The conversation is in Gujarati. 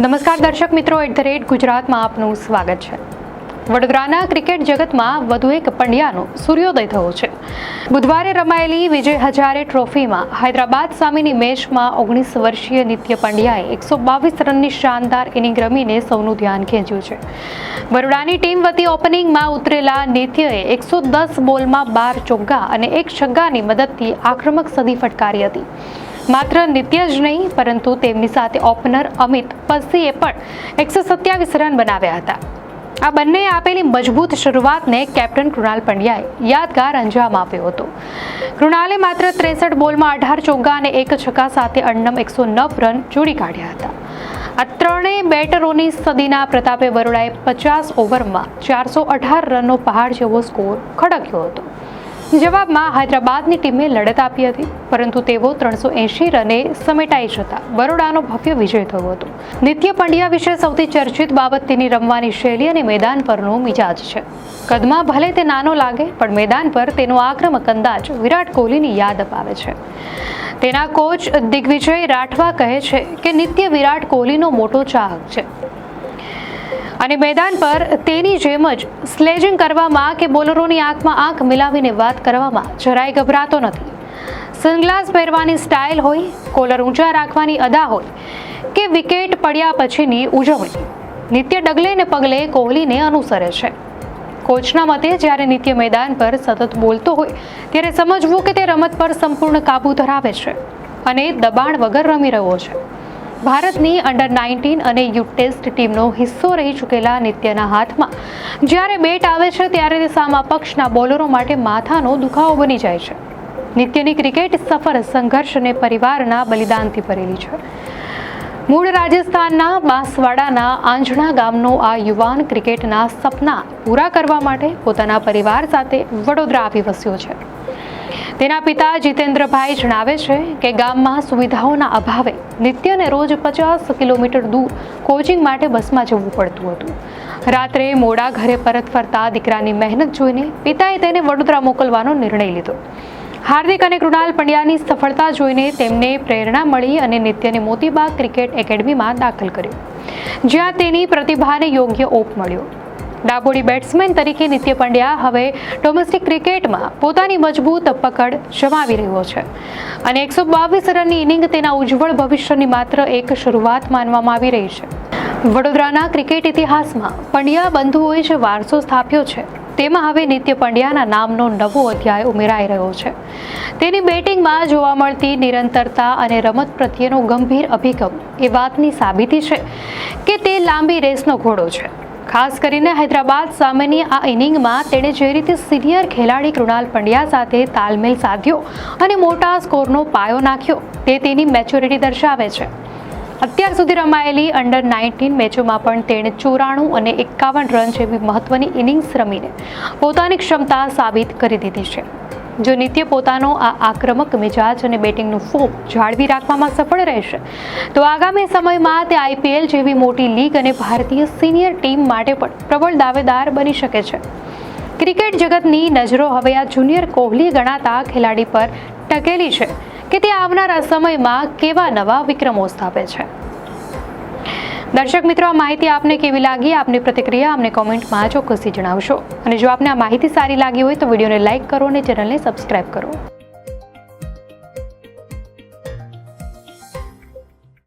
નમસ્કાર દર્શક મિત્રો, @ગુજરાતમાં આપનું સ્વાગત છે। વડોદરાના ક્રિકેટ જગતમાં વધુ એક પંડ્યાનો સૂર્યોદય થયો છે। બુધવારે રમાયેલી વિજય હજારે ટ્રોફીમાં હૈદરાબાદ સામેની મેચમાં 19 વર્ષીય નિત્ય પંડ્યાએ 122 રનની શાનદાર ઇનિંગ રમીને સૌનું ધ્યાન ખેંચ્યું છે। બરોડાની ટીમ વતી ઓપનિંગમાં ઉતરેલા નિત્યએ 110 બોલમાં 12 ચોગ્ગા અને 1 છગ્ગાની મદદથી આક્રમક સદી ફટકારી હતી। માત્ર નિત્ય જ નહીં, પરંતુ તેમની સાથે ઓપનર અમિત પસ્સીએ પણ 127 રન બનાવ્યા હતા। આ બંનેએ આપેલી મજબૂત શરૂઆતને કેપ્ટન કૃણાલ પંડ્યાએ યાદગાર અંજામ આપ્યો હતો। કૃણાલે માત્ર 63 બોલમાં 18 ચોગ્ગા અને 1 છગ્ગા સાથે અણનમ 109 રન જોડી કાઢ્યા હતા। આ ત્રણેય બેટરોની સદીના પ્રતાપે બરોડાએ 50 ઓવરમાં 418 રનનો પહાડ જેવો સ્કોર ખડક્યો હતો। જવાબમાં હૈદરાબાદની ટીમે લડત આપી હતી, પરંતુ તેઓ 380 રને સમેટાઈ જતા બરોડાનો ભવ્ય વિજય થયો હતો। નિત્ય પંડ્યા વિશે સૌથી ચર્ચિત બાબત તેની રમવાની શૈલી અને મેદાન પરનો મિજાજ છે। કદમાં ભલે તે નાનો લાગે, પણ મેદાન પર તેનો આક્રમક અંદાજ વિરાટ કોહલીની યાદ અપાવે છે। તેના કોચ દિગ્વિજય રાઠવા કહે છે કે નિત્ય વિરાટ કોહલીનો મોટો ચાહક છે અને મેદાન પર તેની જેમ જ સ્લેજિંગ કરવામાં કે બોલરોની આંખમાં આંખ મિલાવીને વાત કરવામાં જરાય ગભરાતો નથી। સનગ્લાસ પહેરવાની સ્ટાઇલ હોય, કોલર ઊંચા રાખવાની અદા હોય કે વિકેટ પડ્યા પછીની ઉજવણી, નિત્ય ડગલે ને પગલે કોહલીને અનુસરે છે। કોચના મતે જ્યારે નિત્ય મેદાન પર સતત બોલતો હોય ત્યારે સમજવું કે તે રમત પર સંપૂર્ણ કાબુ ધરાવે છે અને દબાણ વગર રમી રહ્યો છે। ભારતની અંડર-19 અને યુથ ટેસ્ટ ટીમનો હિસ્સો રહી ચૂકેલા નિત્યના હાથમાં જ્યારે બેટ આવે છે ત્યારે તે સામા પક્ષના બોલરો માટે માથાનો દુખાવો બની જાય છે। નિત્યની ક્રિકેટ સફર સંઘર્ષ અને પરિવારના બલિદાનથી ભરેલી છે। મૂળ રાજસ્થાનના બાંસવાડાના આંજણા ગામનો આ યુવાન ક્રિકેટના સપના પૂરા કરવા માટે પોતાના પરિવાર સાથે વડોદરા આવી વસ્યો છે। તેના પિતા જીતેન્દ્રભાઈ જણાવે છે કે ગામમાં સુવિધાઓના અભાવે નિત્યને રોજ 50 કિલોમીટર દૂર કોચિંગ માટે બસમાં જવું પડતું હતું। રાત્રે મોડા ઘરે પરત ફરતા દીકરાની મહેનત જોઈને પિતાએ તેને વડોદરા મોકલવાનો નિર્ણય લીધો। હાર્દિક અને કૃણાલ પંડ્યાની સફળતા જોઈને તેમને પ્રેરણા મળી અને નિત્યને મોતીબાગ ક્રિકેટ એકેડમીમાં દાખલ કર્યો, જ્યાં તેની પ્રતિભાને યોગ્ય ઓપ મળ્યો। ડાબોડી બેટ્સમેન તરીકે નિત્ય પંડ્યા હવે ડોમેસ્ટિક ક્રિકેટમાં પોતાની મજબૂત પકડ જમાવી રહ્યો છે અને 122 રનની ઇનિંગ તેના ઉજ્જવળ ભવિષ્યની માત્ર એક શરૂઆત માનવામાં આવી રહી છે। વડોદરાના ક્રિકેટ ઇતિહાસમાં પંડ્યા બંધુઓએ જે વારસો સ્થાપ્યો છે, તેમાં હવે નિત્ય પંડ્યાના નામનો નવો અધ્યાય ઉમેરાઈ રહ્યો છે। તેની બેટિંગમાં જોવા મળતી નિરંતરતા અને રમત પ્રત્યેનો ગંભીર અભિગમ એ વાતની સાબિતી છે કે તે લાંબી રેસનો ઘોડો છે। ખાસ કરીને હૈદરાબાદ સામેની આ ઇનિંગમાં તેણે જે રીતે સિનિયર ખેલાડી કૃણાલ પંડ્યા સાથે તાલમેલ સાધ્યો અને મોટા સ્કોરનો પાયો નાખ્યો, તે તેની મેચ્યોરિટી દર્શાવે છે। અત્યાર સુધી રમાયેલી અંડર-19 મેચોમાં પણ તેણે 94 અને 51 રન જેવી મહત્વની ઇનિંગ્સ રમીને પોતાની ક્ષમતા સાબિત કરી દીધી છે। જો નિત્ય પોતાનો આ આક્રમક મિજાજ અને બેટિંગનું ફોર્મ જાળવી રાખવામાં સફળ રહેશે તો આગામી સમયમાં તે IPL જેવી મોટી લીગ અને ભારતીય સિનિયર ટીમ માટે પણ પ્રબળ દાવેદાર બની શકે છે। ક્રિકેટ જગતની નજરો હવે આ જુનિયર કોહલી ગણાતા ખેલાડી પર ટકેલી છે કે તે આવનારા સમયમાં કેવા નવા વિક્રમો સ્થાપે છે। દર્શક મિત્રો, આ માહિતી આપને કેવી લાગી? આપની પ્રતિક્રિયા અમને કોમેન્ટમાં ચોક્કસથી જણાવશો અને જો આપને આ માહિતી સારી લાગી હોય તો વિડીયોને લાઇક કરો અને ચેનલને સબસ્ક્રાઇબ કરો।